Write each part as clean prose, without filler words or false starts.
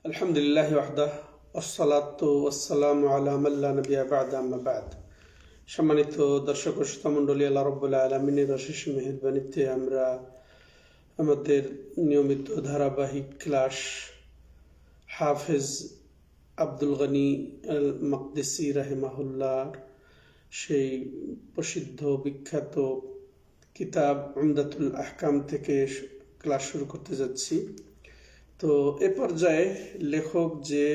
আলহামদুলিল্লাহ ওয়াহদাহ ওয়াসসালাতু ওয়াসসালামু আলা মান লা নাবিয়্যা বা'দা আম্মা বা'দ। সম্মানিত দর্শক ও শ্রোতামণ্ডলী, আল্লাহ রাব্বুল আলামিনের অশেষ মেহেরবানিতে আমরা আমাদের নিয়মিত ধারাবাহিক ক্লাস হাফেজ আব্দুল গনি আল মাকদিসি রাহিমাহুল্লাহর সেই প্রসিদ্ধ বিখ্যাত কিতাব উমদাতুল আহকাম থেকে ক্লাস শুরু করতে যাচ্ছি। তো এ পর্যায়ে লেখক যে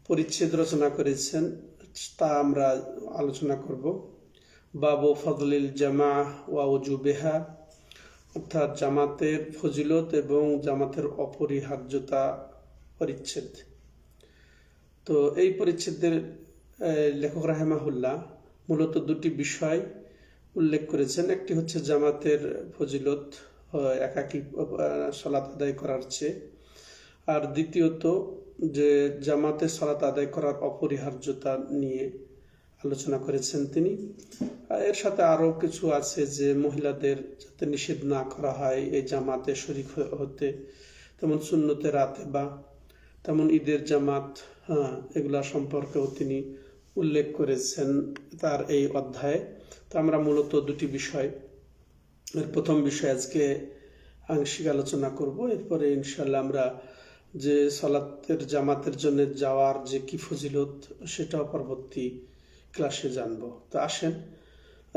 পরিচ্ছেদ রচনা করেছেন তা আমরা আলোচনা করব। বাবু ফজলিল জামাহ ওয়া উজুবিহা, অর্থাৎ জামাতের ফজিলত এবং জামাতের অপরিহার্যতা পরিচ্ছেদ। তো এই পরিচ্ছেদের লেখক রাহিমাহুল্লাহ মূলত দুটি বিষয় উল্লেখ করেছেন। একটি হচ্ছে জামাতের ফজিলত একাকী সালাত আদায় করার চেয়ে, আর দ্বিতীয়ত যে জামাতে সালাত আদায় করার অপরিহার্যতা নিয়ে আলোচনা করেছেন তিনি। এর সাথে আরও কিছু আছে যে মহিলাদের যাতে নিষেধ না করা হয় এই জামাতে শরীক হতে, তেমন সুন্নতে রাতে বা তেমন ঈদের জামাত, এগুলা সম্পর্কেও তিনি উল্লেখ করেছেন তার এই অধ্যায়ে। তো আমরা মূলত দুটি বিষয়, এর প্রথম বিষয় আজকে আংশিক আলোচনা করব, এরপরে ইনশাল্লাহ আমরা যে সালাতের জামাতের জন্য যাওয়ার যে কি ফজিলত সেটাও পরবর্তী ক্লাসে জানবো। তো আসেন,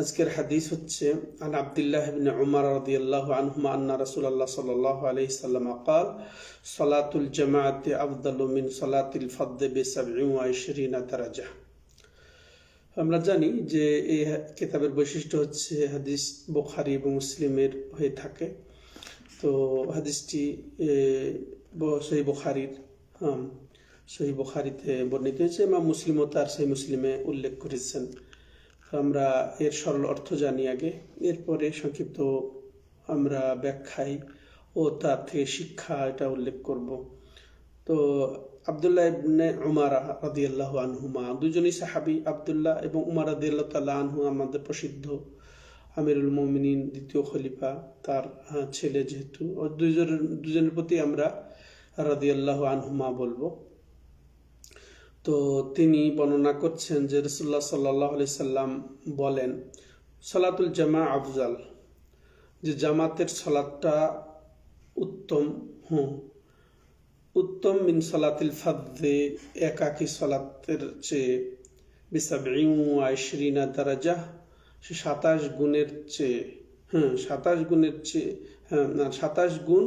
আজকের হাদিস হচ্ছে আন আব্দুল্লাহ ইবনে উমর রাদিয়াল্লাহু আনহুমা আন্না রাসূলুল্লাহ সাল্লাল্লাহু আলাইহি সাল্লাম قال সালাতুল জামাআতি আফদালু মিন সালাতিল ফারদ ব27 দারাজা। আমরা জানি যে এই কিতাবের বৈশিষ্ট্য হচ্ছে হাদিস বুখারী এবং মুসলিমের হয়ে থাকে। তো হাদিসটি সহিহ বুখারীর সহিহ বুখারীতে বর্ণিত হয়েছে, ইমাম মুসলিমও তার সহিহ মুসলিমে উল্লেখ করেছেন। আমরা এর সরল অর্থ জানি আগে, এরপরে সংক্ষিপ্ত আমরা ব্যাখ্যায় ও তার থেকে শিক্ষা এটা উল্লেখ করব। তো আব্দুল্লাহ ইবনে উমর রাদিয়াল্লাহু আনহুমা, দুজনই সাহাবী, আব্দুল্লাহ এবং উমর রাদিয়াল্লাহু তাআলা আনহু আমাদের প্রসিদ্ধ আমিরুল মুমিনিন, দ্বিতীয় খলিফা, তার ছেলে যেহেতু, দুজনের প্রতি আমরা রাদিয়াল্লাহু আনহুমা বলবো। তো তিনি বর্ণনা করছেন যে রাসূলুল্লাহ সাল্লাল্লাহু আলাইহি সাল্লাম বলেন, সালাতুল জামা আফজাল, যে জামাতের সালাতটা উত্তম, উত্তম মিন সালাতিল ফারদে, একাকী সালাতের চেয়ে, ব27 দারাজা, সে 27 গুণের চেয়ে, 27 গুণের চেয়ে, 27 গুণ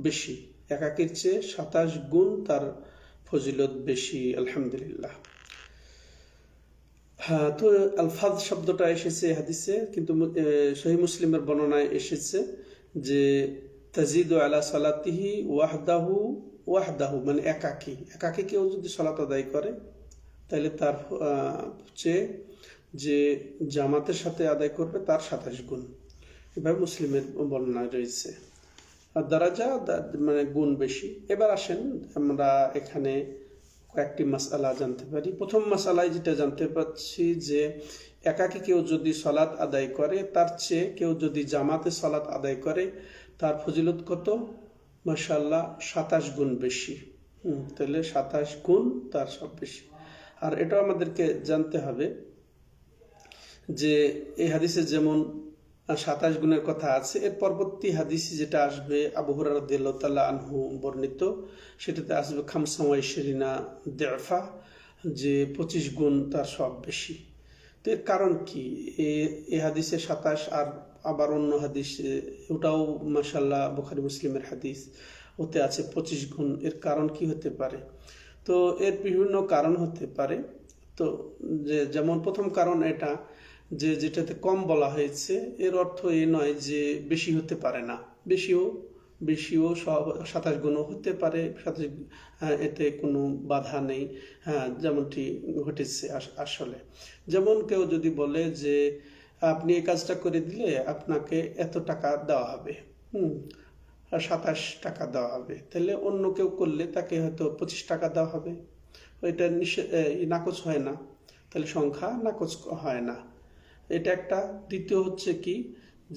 বেশি, একাকীর চেয়ে 27 গুণ তার ফজিলত বেশি। আলহামদুলিল্লাহ। তো আলফাজ শব্দটা এসেছে হাদিসে, কিন্তু সহিহ মুসলিমের বর্ণনায় এসেছে যে তাজিদু আলা সালাতিহি ওয়াহদাহু ওয়াহদাহু, মানে একাকী কেউ যদি সালাত আদায় করে তাহলে তার চেয়ে যে জামাতের সাথে আদায় করবে তার 27 গুণ। এভাবে মুসলিমের বর্ণনায় রয়েছে। আর দারাজা মানে গুণ বেশি। এবার আসেন আমরা এখানে কয়েকটি মাসআলা জানতে পারি। প্রথম মাসআলায় যেটা জানতে পাচ্ছি যে একাকী কেউ যদি সালাত আদায় করে তার চেয়ে কেউ যদি জামাতে সালাত আদায় করে তার ফজিলত কত? মাশাআল্লাহ 27 গুণ বেশি। তাহলে 27 গুণ তার সব বেশি। আর এটাও আমাদেরকে জানতে হবে যে এই হাদিসে যেমন 27 গুণের কথা আছে, এর পরবর্তী হাদিস যেটা আসবে আবু হুরায়রা রাদিয়াল্লাহু তাআলা আনহু বর্ণিত, সেটাতে আসবে 25 দিফা, যে 25 গুণ তার সব বেশি। তো এর কারণ কি? এই হাদিসে 27, আর আবার অন্য হাদিস ওটাও মাশাআল্লাহ বুখারী মুসলিমের হাদিস, ওতে আছে 25 গুণ। এর কারণ কি হতে পারে? তো এর বিভিন্ন কারণ হতে পারে। তো যেমন প্রথম কারণ এটা যে যেটাতে কম বলা হয়েছে এর অর্থ এ নয় যে বেশি হতে পারে না, বেশিও 27 গুণও হতে পারে, এতে কোনো বাধা নেই। যেমনটি ঘটেছে আসলে। যেমন কেউ যদি বলে যে আপনি এই কাজটা করে দিলে আপনাকে এত টাকা দেওয়া হবে, 27 টাকা দেওয়া হবে, তাহলে অন্য কেউ করলে তাকে হয়তো 25 টাকা দেওয়া হবে। এটা নাকচ হয় না, তাহলে সংখ্যা নাকচ হয় না, এটা একটা। দ্বিতীয় হচ্ছে কি,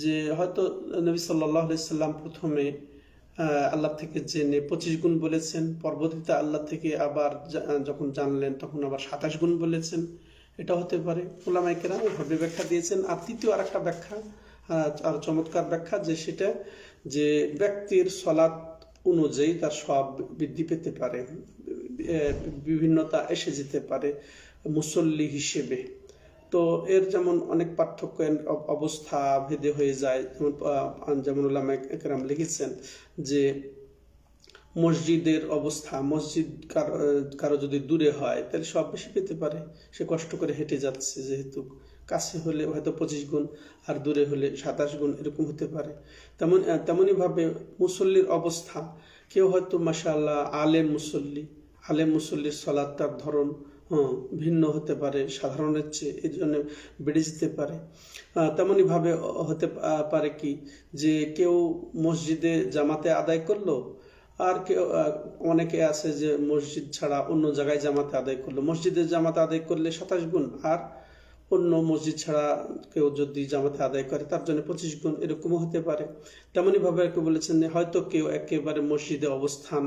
যে হয়তো নবী সাল্লাল্লাহু আলাইহি সাল্লাম প্রথমে আল্লাহ থেকে জেনে 25 গুণ বলেছেন, পরবর্তীতে আল্লাহ থেকে আবার যখন জানলেন তখন আবার 27 গুণ বলেছেন। এটা হতে পারে, উলামায়ে কেরাম এভাবে ব্যাখ্যা দিয়েছেন। আর তৃতীয় আর একটা ব্যাখ্যা, আর চমৎকার ব্যাখ্যা, যে সেটা যে ব্যক্তির সলাৎ অনুযায়ী তার সব বৃদ্ধি পেতে পারে, বিভিন্নতা এসে যেতে পারে মুসল্লি হিসেবে। তো এর যেমন অনেক পার্থক্য অবস্থা ভেদে হয়ে যায়, যেমন উলামায়ে কেরাম লিখেছেন যে মসজিদের অবস্থা, মসজিদ কারো যদি দূরে হয় তাহলে সব বেশি পেতে পারে, সে কষ্ট করে হেঁটে যাচ্ছে, যেহেতু কাছে হলে হয়তো 25 গুণ আর দূরে হলে 27 গুণ এরকম হতে পারে। তেমনইভাবে মুসল্লির অবস্থা, কেউ হয়তো মাশাআল্লাহ আলেম মুসল্লির সলাৎটার ধরন ভিন্ন হতে পারে সাধারণের চেয়ে, এই জন্য বেড়ে যেতে পারে। তেমনইভাবে হতে পারে কি যে কেউ মসজিদে জামাতে আদায় করলো, আর কেউ অনেকে আছে যে মসজিদ ছাড়া অন্য জায়গায় জামাতে আদায় করলো, মসজিদে জামাতে আদায় করলে 27 গুণ, আর অন্য মসজিদ ছাড়া কেউ যদি জামাতে আদায় করে তার জন্য 25 গুণ, এরকমও হতে পারে। তেমনইভাবে কেউ বলেছেন হয়তো কেউ একেবারে মসজিদে অবস্থান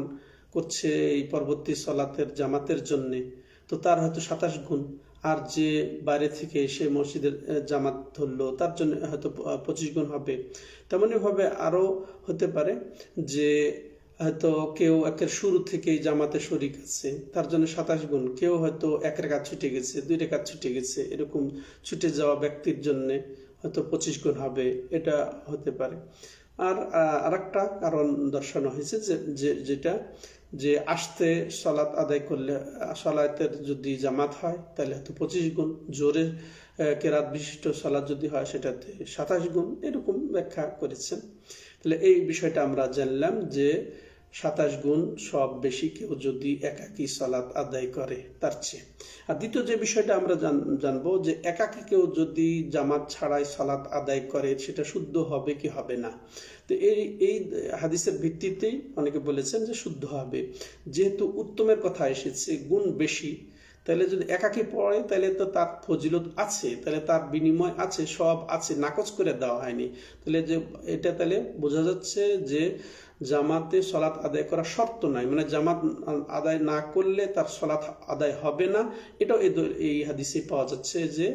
করছে এই পরবর্তী সলাতের জামাতের জন্য, তো তার হয়তো 27 গুণ, আর যে বাইরে থেকে এসে মসজিদের জামাত ধরলো তার জন্য হয়তো 25 গুণ হবে। তেমনইভাবে আরও হতে পারে যে হয়তো কেউ একের শুরু থেকেই জামাতে শরিক আছে, তার জন্য 27 গুণ। কেউ হয়তো 1 রাকাত ছুটে গেছে, 2 রাকাত ছুটে গেছে, এরকম ছুটে যাওয়া ব্যক্তির জন্য হয়তো 25 গুণ হবে, এটা হতে পারে। আর আরেকটা কারণ দর্শানো হয়েছে যেটা যে আসতে সলাৎ আদায় করলে, সলাতের যদি জামাত হয় তাহলে হয়তো 25 গুণ, জোরে কেরাত বিশিষ্ট সলাৎ যদি হয় সেটাতে 27 গুণ, এরকম ব্যাখ্যা করেছেন। তাহলে এই বিষয়টা আমরা জানলাম যে 27 গুণ সব বেশি কেউ যদি একাকী সলাৎ আদায় করে তার চেয়ে। আর দ্বিতীয় যে বিষয়টা আমরা জানবো যে একাকী কেউ যদি জামাত ছাড়াই সলাৎ আদায় করে সেটা শুদ্ধ হবে কি হবে না। তো এই হাদিসের ভিত্তিতেই অনেকে বলেছেন যে শুদ্ধ হবে, যেহেতু উত্তমের কথা এসেছে, গুণ বেশি, তাহলে যদি একাকী পড়ে তাহলে তো তার ফজিলত আছে, তাহলে তার বিনিময় আছে, সব আছে, নাকচ করে দেওয়া হয়নি। তাহলে যে এটা তাহলে বোঝা যাচ্ছে যে জামাতে সলাৎ আদায় করা শর্ত নয়, মানে জামাত আদায় না করলে তার সলাৎ আদায় হবে না, এটাও এই হাদিসে পাওয়া যাচ্ছে যে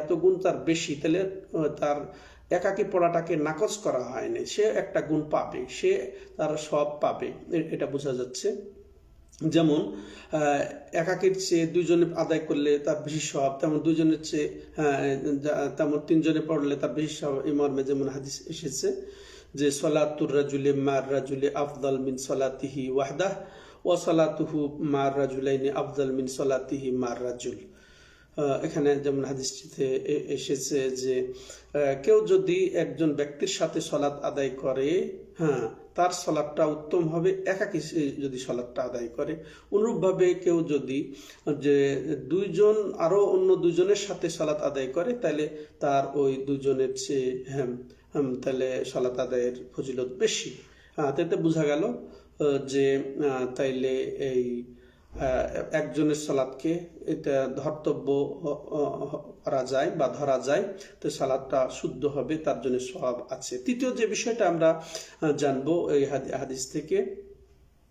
এত গুণ তার বেশি, তাহলে তার একাকী পড়াটাকে নাকচ করা হয়নি, সে একটা গুণ পাবে, সে তার সব পাবে, এটা বোঝা যাচ্ছে। যেমন একাকীর চেয়ে 2 জনে আদায় করলে তার বেশি সওয়াব, তেমন 2 জনের চেয়ে তেমন 3 জনে পড়লে তার বেশি সওয়াব। এই মর্মে যেমন হাদিস এসেছে যে সলাতুর রাজুলি মার রাজুলি আফদাল মিন সলাতিহি ওয়াহদাহ ওয়া সলাতুহু মার রাজুলাইনি আফদাল মিন সলাতিহি মার রাজুল। এখানে যেমন হাদিসটিতে এসেছে যে কেউ যদি একজন ব্যক্তির সাথে সলাৎ আদায় করে, তার সলাৎটা উত্তম হবে একাকী যদি সলাৎটা আদায় করে। অনুরূপভাবে কেউ যদি যে 2 জন আরো অন্য 2 জনের সাথে সলাৎ আদায় করে তাহলে তার ওই 2 জনের চেয়ে তাহলে সলাৎ আদায়ের ফজিলত বেশি। তাতে বোঝা গেল যে তাইলে এই একজনের সালাতকে এটা ধর্তব্য করা যায় বা ধরা যায়, তো সালাতটা শুদ্ধ হবে, তার জন্য সওয়াব আছে। তৃতীয় যে বিষয়টা আমরা জানবো এই হাদিস থেকে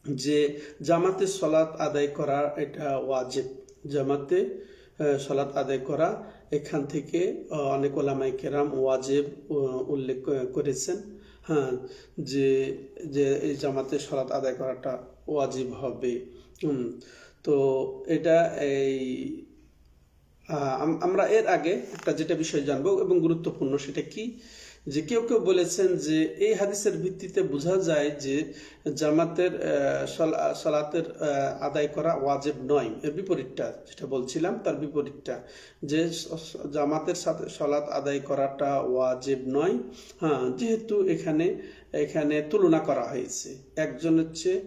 যে জামাতে সালাত আদায় করা এটা ওয়াজিব, জামাতে সালাত আদায় করা, এখান থেকে অনেক ওলামায়ে কেরাম ওয়াজিব উল্লেখ করেছেন, যে এই জামাতে সালাত আদায় করাটা ওয়াজিব হবে। তো এটা এই আমরা এর আগে একটা যেটা বিষয় জানবো এবং গুরুত্বপূর্ণ, সেটা কি যে কেউ বলেছেন যে এই হাদিসের ভিত্তিতে বোঝা যায় যে জামাতের সালাতের আদায় করা ওয়াজিব নয়। এর বিপরীতটা যেটা বলছিলাম তার বিপরীতটা, যে জামাতের সাথে সালাত আদায় করাটা ওয়াজিব নয়, যেহেতু এখানে তুলনা করা হয়েছে, একজনের চেয়ে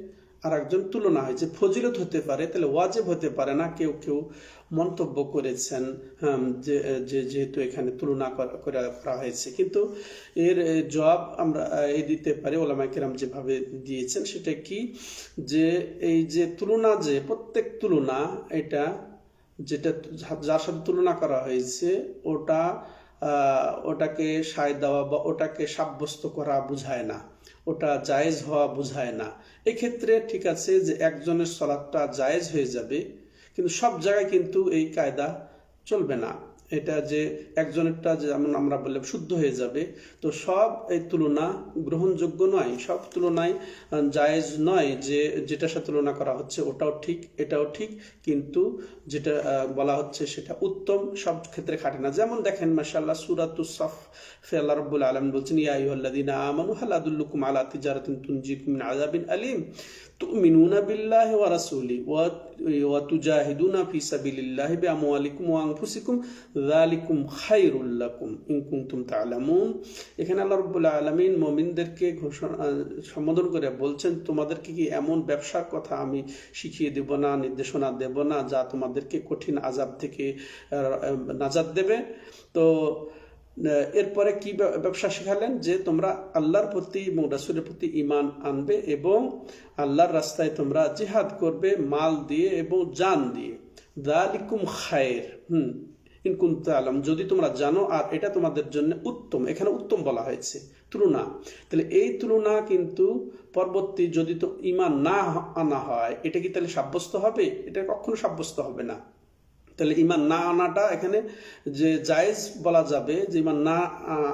আর একজন তুলনা হয়েছে, ফজিলত হতে পারে, তাহলে ওয়াজিব হতে পারে না। কেউ মন্তব্য করেছেন যেহেতু এখানে তুলনা করা হয়েছে, কিন্তু এর জবাব আমরা এই দিতে পারি ওলামায়ে কেরাম যেভাবে দিয়েছেন, সেটা কি যে এই যে তুলনা, যে প্রত্যেক তুলনা এটা যেটা যার সাথে তুলনা করা হয়েছে ওটাকে সায় দেওয়া বা ওটাকে সাব্যস্ত করা বুঝায় না। ওটা জায়েজ হওয়া বোঝায় না। এক্ষেত্রে ঠিক আছে যে একজনের সলাৎটা জায়েজ হয়ে যাবে, কিন্তু সব জায়গায় কিন্তু এই কায়দা চলবে না। এটা যে একজনেরটা যেমন আমরা বললাম শুদ্ধ হয়ে যাবে, তো সব এই তুলনা গ্রহণযোগ্য নয়, সব তুলনায় জায়েজ নয়। যে যেটার সাথে তুলনা করা হচ্ছে ওটাও ঠিক এটাও ঠিক, কিন্তু যেটা বলা হচ্ছে সেটা উত্তম সব ক্ষেত্রে খাটে না। যেমন দেখেন মাশাআল্লাহ সূরাতুস সাফ আল্লাহ রাব্বুল আলামিন বলছেন, ইয়া আইয়ুহাল্লাযীনা আমানু হাল আদুল্লুকুম আলা তিজারাতিন তুনজিকুম মিন আযাবিন আলীম তুমিনুনা বিল্লাহি ওয়া রাসূলিহি ওয়া তুজাহিদুনা ফি সাবিলিল্লাহি বিআমওয়ালিকুম ওয়া আনফুসিকুম যালিকুম খায়রুল লাকুম ইন কুনতুম তা'লামুন। এখানে আল্লাহ রাব্বুল আলামিন মুমিনদেরকে সম্বোধন করে বলছেন, তোমাদেরকে কি এমন ব্যবসার কথা আমি শিখিয়ে দেব না, নির্দেশনা দেব না যা তোমাদেরকে কঠিন আযাব থেকে নাজাত দেবে? তো এরপরে কি ব্যবসা শেখালেন? যে তোমরা আল্লাহর প্রতি এবং রাসূলের প্রতি ঈমান আনবে এবং আল্লাহর রাস্তায় তোমরা জিহাদ করবে মাল দিয়ে এবং জান দিয়ে। যালিকুম খায়র ইন কুনতুম তা'লামুন, যদি তোমরা জানো, আর এটা তোমাদের জন্য উত্তম। এখানে উত্তম বলা হয়েছে, তুলনা। তাহলে এই তুলনা কিন্তু পরবর্তী যদি তো ঈমান না আনা হয়, এটা কি তাহলে সাব্যস্ত হবে? এটা কখনো সাব্যস্ত হবে না। তাহলে ঈমান না আনাটা এখানে যে জায়েজ বলা যাবে, যে ঈমান না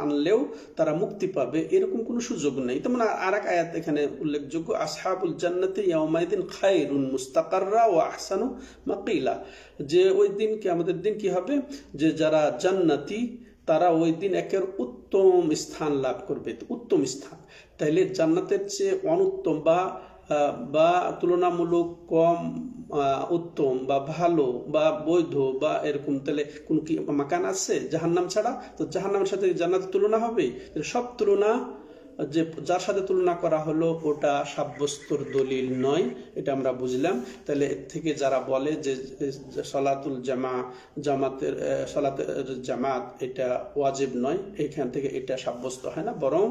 আনলেও তারা মুক্তি পাবে, এরকম কোনো সুযোগ নেই। তেমন আর এক আয়াত এখানে উল্লেখযোগ্য, আসহাবুল জান্নাতি ইয়াউমাইদিন খায়রুন মুস্তাকাররা ওয়া আহসানু মাকিলা, যে ওই দিন কিয়ামতের দিন কি হবে, যে যারা জান্নাতি তারা ওই দিন একের উত্তম স্থান লাভ করবে। উত্তম স্থান, তাইলে জান্নাতের চেয়ে অনুত্তম বা তুলনামূলক কম উত্তম বা ভালো বা বৈধ বা এরকম তাহলে কোন কি মাকান আছে জাহান্নাম ছাড়া? তো জাহান্নামের সাথে জান্নাতের তুলনা হবে? সব তুলনা যে যার সাথে তুলনা করা হলো ওটা সাব্যস্তর দলিল নয়, এটা আমরা বুঝলাম। তাহলে এর থেকে যারা বলে যে সলাতুল জামাতের জামাত এটা ওয়াজিব নয়, এখান থেকে এটা সাব্যস্ত হয় না, বরং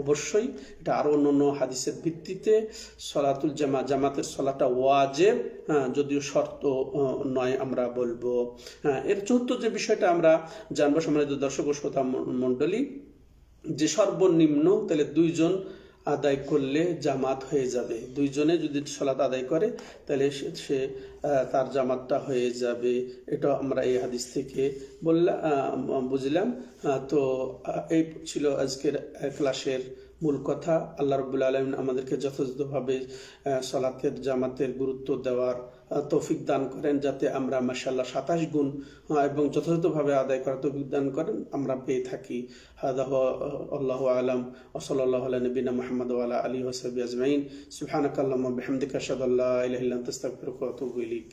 অবশ্যই এটা আরো অন্য হাদিসের ভিত্তিতে সলাতুল জামাতের সলাটা ওয়াজিব, যদিও শর্ত নয় আমরা বলবো। এর চতুর্থ যে বিষয়টা আমরা জানবো সম্মানিত দর্শক ও শ্রোতা মণ্ডলী, যে সর্বনিম্ন তাহলে 2 জন আদায় করলে জামাত হয়ে যাবে। 2 জনে যদি সালাত আদায় করে তাহলে সে তার জামাতটা হয়ে যাবে। এটা আমরা এই হাদিস থেকে বুঝলাম। তো এই ছিল আজকের ক্লাসের মূল কথা। আল্লাহ রাব্বুল আলামিন আমাদেরকে যথাযথভাবে সালাতের জামাতের গুরুত্ব দেওয়ার তৌফিক দান করেন, যাতে আমরা মাশাআল্লাহ 27 গুণ এবং যথাযথভাবে আদায় করার তৌফিক দান করেন আমরা পেয়ে থাকি। হাদা আল্লাহু আলাম ওয়া সাল্লাল্লাহু আলা নবিনা মুহাম্মদ ওয়া আলা আলিহি ওয়া সাহবিহি আজমাইন। সুবহানাকাল্লাহুম্মা ওয়া বিহামদিকা আশহাদু আল্লা ইলাহা ইল্লা আনতা আস্তাগফিরুকা ওয়া আতুবু ইলাইক।